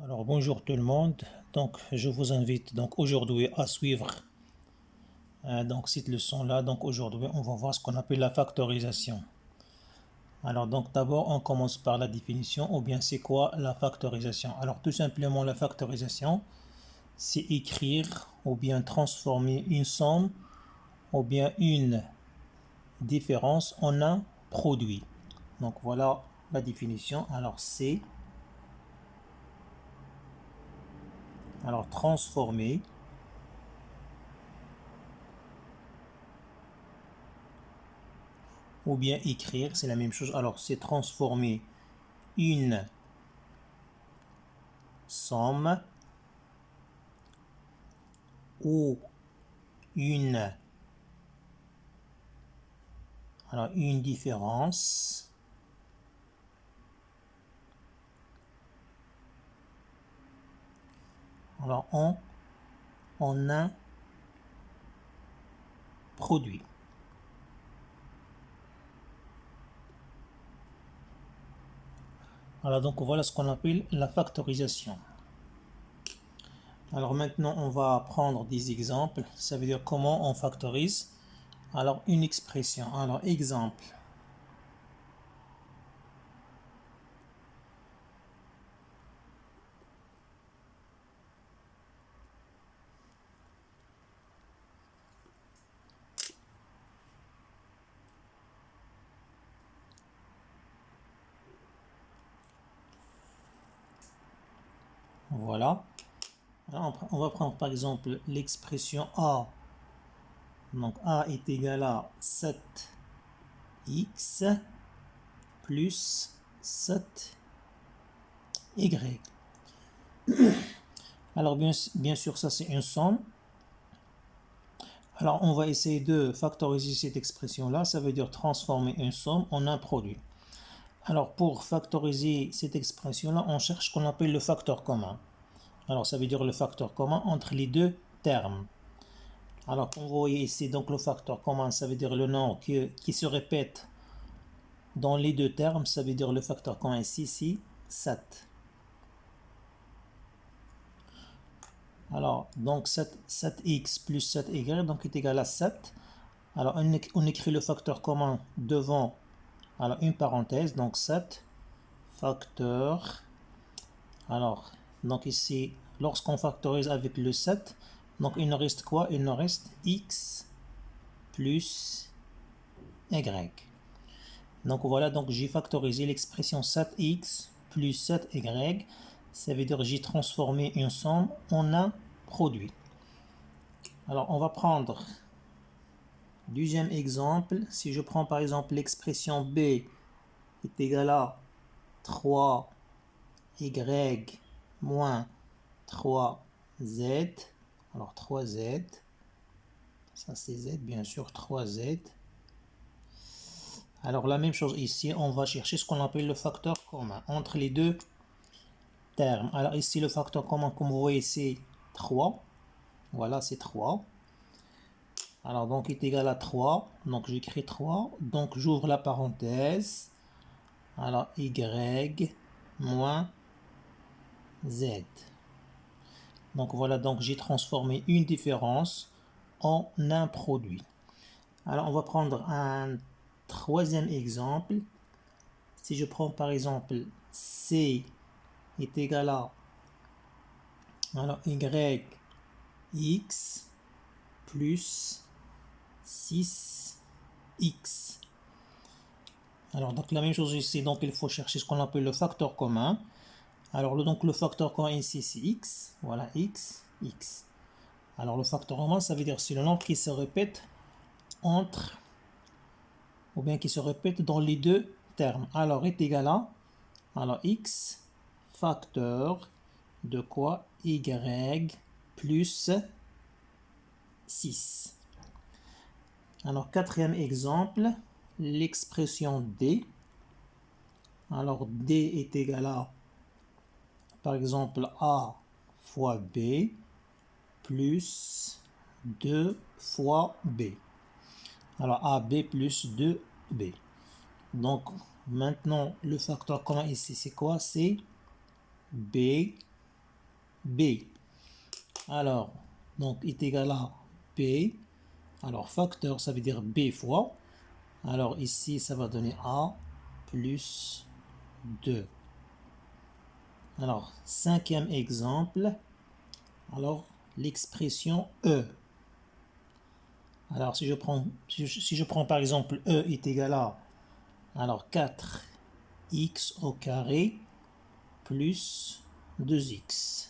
Alors bonjour tout le monde, donc je vous invite donc aujourd'hui à suivre donc cette leçon là. Donc aujourd'hui on va voir ce qu'on appelle la factorisation. Alors donc d'abord on commence par la définition, ou bien c'est quoi la factorisation. Alors tout simplement la factorisation c'est écrire ou bien transformer une somme ou bien une différence en un produit. Donc voilà la définition. Alors transformer ou bien écrire, c'est la même chose. Alors c'est transformer une somme ou une, une différence en un produit. Alors donc voilà ce qu'on appelle la factorisation. Alors maintenant on va prendre des exemples. Ça veut dire comment on factorise. Alors une expression. Alors exemple. Voilà. Alors, on va prendre par exemple l'expression A. Donc A est égal à 7x plus 7y. Alors bien sûr ça c'est une somme. Alors on va essayer de factoriser cette expression là, ça veut dire transformer une somme en un produit. Alors pour factoriser cette expression là, on cherche ce qu'on appelle le facteur commun. Alors ça veut dire le facteur commun entre les deux termes. Alors vous voyez ici donc le facteur commun, ça veut dire le nombre qui se répète dans les deux termes, ça veut dire le facteur commun ici, c'est 7. Alors, donc 7x plus 7y donc est égal à 7. Alors, on écrit le facteur commun devant une parenthèse, donc 7 facteur. Alors, donc ici, lorsqu'on factorise avec le 7, donc il nous reste quoi? Il nous reste x plus y. Donc voilà, donc j'ai factorisé l'expression 7x plus 7y. Ça veut dire que j'ai transformé une somme en un produit. Alors on va prendre deuxième exemple. Si je prends par exemple l'expression b est égale à 3y moins 3z. Alors 3z, ça c'est z bien sûr, 3z. Alors la même chose ici, on va chercher ce qu'on appelle le facteur commun entre les deux termes. Alors ici le facteur commun, comme vous voyez, c'est 3. Voilà, c'est 3. Alors donc est égal à 3. Donc j'écris 3. Donc j'ouvre la parenthèse. Alors y moins z. Donc voilà, donc j'ai transformé une différence en un produit. Alors on va prendre un troisième exemple. Si je prends par exemple c est égal à yx plus 6x. Alors donc la même chose ici, donc il faut chercher ce qu'on appelle le facteur commun. Alors donc le facteur commun ici c'est x, voilà x. Alors le facteur commun ça veut dire c'est le nombre qui se répète entre, ou bien qui se répète dans les deux termes. Alors est égal à, alors x facteur de quoi? Y plus 6. Alors quatrième exemple, l'expression d. Alors d est égal à, par exemple, a fois b plus 2 fois b. Alors ab plus 2b. Donc maintenant le facteur commun ici c'est quoi? C'est b B. Alors, donc est égal à B. Alors, facteur, ça veut dire B fois. Alors, ici, ça va donner A plus 2. Alors, cinquième exemple. Alors, l'expression E. Alors, si je prends par exemple E est égal à, alors 4x au carré plus 2x.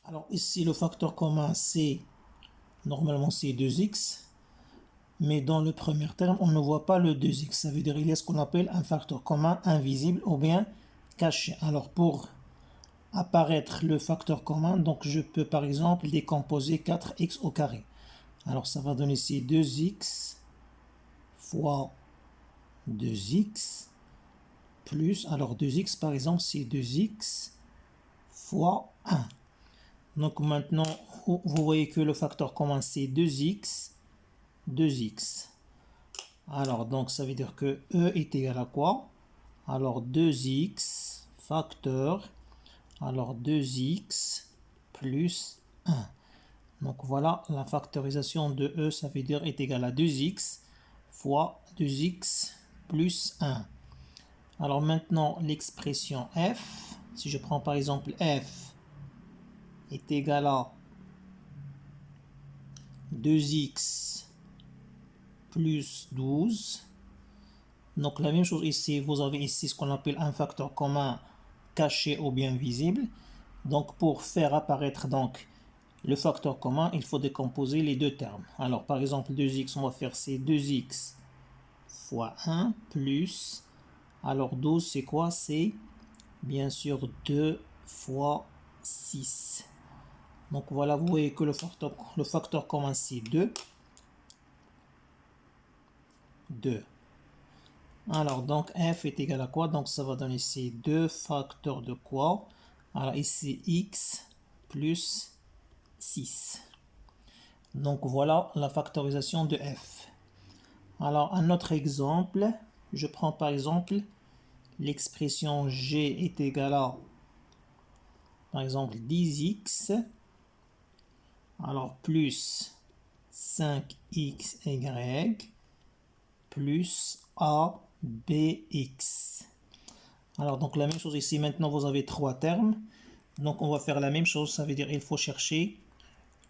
Alors ici, le facteur commun, c'est, normalement c'est 2x, mais dans le premier terme, on ne voit pas le 2x. Ça veut dire qu'il y a ce qu'on appelle un facteur commun invisible ou bien caché. Alors pour apparaître le facteur commun, donc je peux par exemple décomposer 4x au carré. Alors ça va donner ici 2x fois 2x plus, alors 2x par exemple c'est 2x fois 1. Donc maintenant vous voyez que le facteur commun c'est 2x, 2x. Alors donc ça veut dire que E est égal à quoi? Alors 2x facteur, alors 2x plus 1. Donc voilà, la factorisation de E, ça veut dire est égal à 2x fois 2x plus 1. Alors maintenant, l'expression f, si je prends par exemple f est égal à 2x plus 12. Donc la même chose ici, vous avez ici ce qu'on appelle un facteur commun caché ou bien visible. Donc pour faire apparaître donc le facteur commun, il faut décomposer les deux termes. Alors par exemple 2x, on va faire c'est 2x fois 1 plus, alors 12 c'est quoi? C'est bien sûr 2 fois 6. Donc voilà, vous voyez que le facteur commun c'est 2. 2. Alors donc f est égal à quoi? Donc ça va donner ici 2 facteurs de quoi? Alors ici x plus 6. Donc voilà la factorisation de f. Alors un autre exemple, je prends par exemple l'expression g est égal à par exemple 10x, alors plus 5xy plus abx. Alors donc la même chose ici, maintenant vous avez trois termes, donc on va faire la même chose, ça veut dire il faut chercher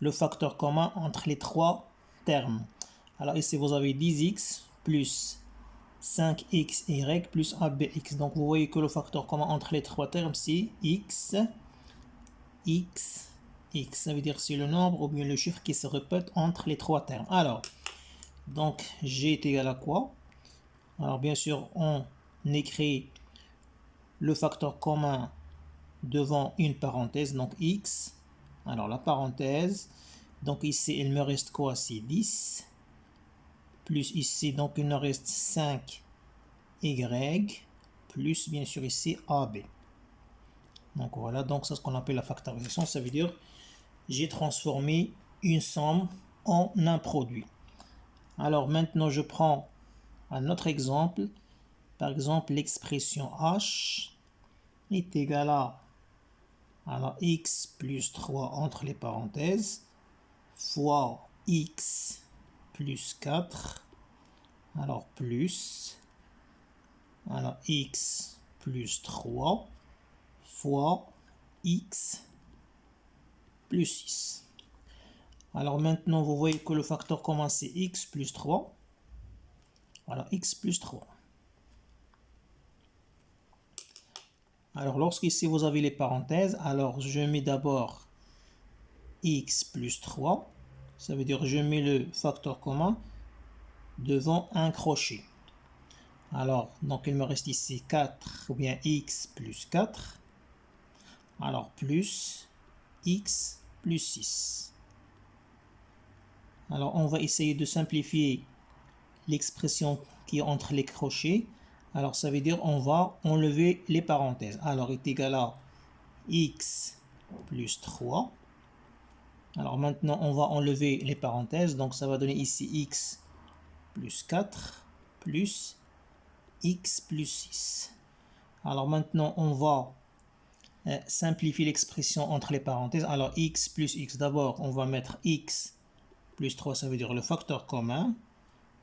le facteur commun entre les trois termes. Alors ici vous avez 10x plus 5xy plus abx. Donc vous voyez que le facteur commun entre les trois termes c'est x, x, x. Ça veut dire c'est le nombre ou bien le chiffre qui se répète entre les trois termes. Alors, donc g est égal à quoi? Alors bien sûr on écrit le facteur commun devant une parenthèse, donc x. Alors la parenthèse, donc ici il me reste quoi? C'est 10. Plus ici, donc il me reste 5y. Plus bien sûr ici AB. Donc voilà, donc c'est ce qu'on appelle la factorisation. Ça veut dire j'ai transformé une somme en un produit. Alors maintenant je prends un autre exemple. Par exemple l'expression h est égale à alors x plus 3 entre les parenthèses fois x plus 4 alors plus alors x plus 3 fois x plus 6. Alors maintenant vous voyez que le facteur commun c'est x plus 3. Voilà, x plus 3. Alors lorsqu'ici vous avez les parenthèses, alors je mets d'abord x plus 3. Ça veut dire je mets le facteur commun devant un crochet. Alors, donc il me reste ici 4 ou bien x plus 4. Alors plus x plus 6. Alors on va essayer de simplifier l'expression qui est entre les crochets. Alors ça veut dire on va enlever les parenthèses. Alors est égal à x plus 3. Alors maintenant on va enlever les parenthèses. Donc ça va donner ici x plus 4 plus x plus 6. Alors maintenant, on va simplifier l'expression entre les parenthèses. Alors x plus x, d'abord, on va mettre x plus 3, ça veut dire le facteur commun.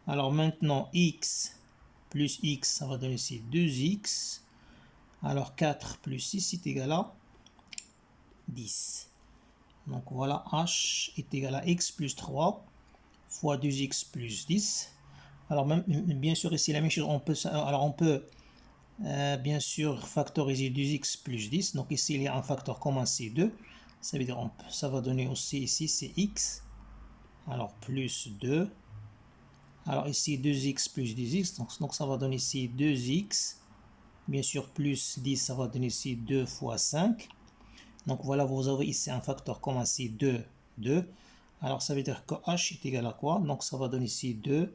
Alors maintenant, x plus x, ça va donner ici 2x. Alors 4 plus 6 est égal à 10. Donc voilà, h est égal à x plus 3 fois 2x plus 10. Alors même, bien sûr ici la même chose, on peut bien sûr factoriser 2x plus 10. Donc ici il y a un facteur commun, c'est 2. Ça veut dire ça va donner aussi ici c'est x. Alors plus 2. Alors ici 2x plus 10x, donc ça va donner ici 2x. Bien sûr plus 10, ça va donner ici 2 fois 5. Donc voilà, vous avez ici un facteur commun, c'est 2, 2. Alors ça veut dire que h est égal à quoi? Donc ça va donner ici 2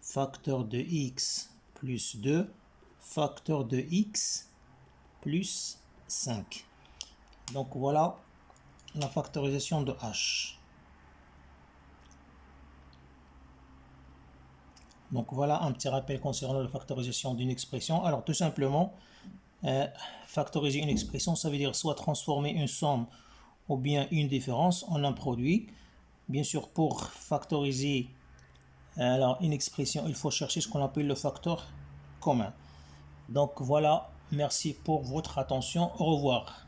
facteur de x plus 2 facteur de x plus 5. Donc voilà la factorisation de h. Donc voilà un petit rappel concernant la factorisation d'une expression. Alors tout simplement, factoriser une expression, ça veut dire soit transformer une somme ou bien une différence en un produit. Bien sûr, pour factoriser alors une expression, il faut chercher ce qu'on appelle le facteur commun. Donc voilà, merci pour votre attention. Au revoir.